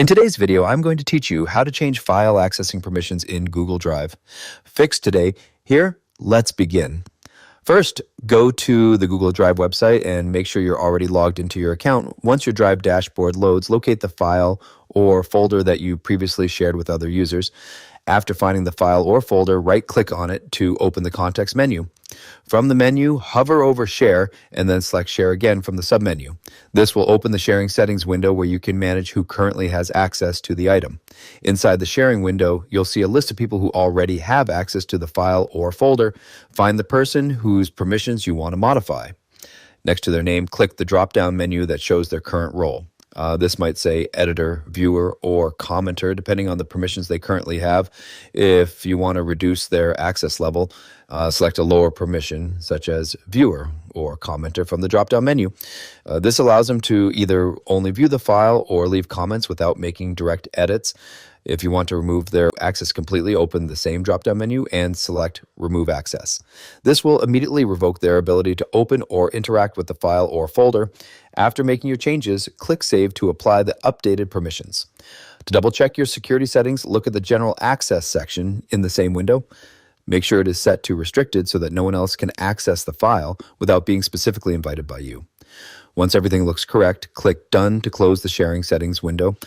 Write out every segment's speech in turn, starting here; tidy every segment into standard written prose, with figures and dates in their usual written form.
In today's video, I'm going to teach you how to change file accessing permissions in Google Drive. Fix today. Here, let's begin. First, go to the Google Drive website and make sure you're already logged into your account. Once your Drive dashboard loads, locate the file or folder that you previously shared with other users. After finding the file or folder, right-click on it to open the context menu. From the menu, hover over Share and then select Share again from the submenu. This will open the sharing settings window where you can manage who currently has access to the item. Inside the sharing window, you'll see a list of people who already have access to the file or folder. Find the person whose permissions you want to modify. Next to their name, click the drop-down menu that shows their current role. This might say editor, viewer, or commenter, depending on the permissions they currently have. If you want to reduce their access level, select a lower permission, such as viewer or commenter from the drop-down menu. This allows them to either only view the file or leave comments without making direct edits. If you want to remove their access completely, open the same drop-down menu and select Remove Access. This will immediately revoke their ability to open or interact with the file or folder. After making your changes, click Save to apply the updated permissions. To double-check your security settings, look at the General Access section in the same window. Make sure it is set to Restricted so that no one else can access the file without being specifically invited by you. Once everything looks correct, click Done to close the sharing settings window.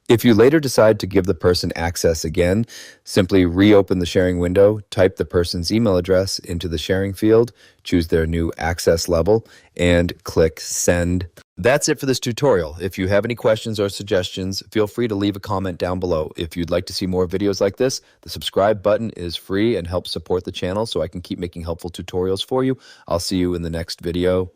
If you later decide to give the person access again, simply reopen the sharing window, type the person's email address into the sharing field, choose their new access level, and click Send. That's it for this tutorial. If you have any questions or suggestions, feel free to leave a comment down below. If you'd like to see more videos like this, the subscribe button is free and helps support the channel so I can keep making helpful tutorials for you. I'll see you in the next video.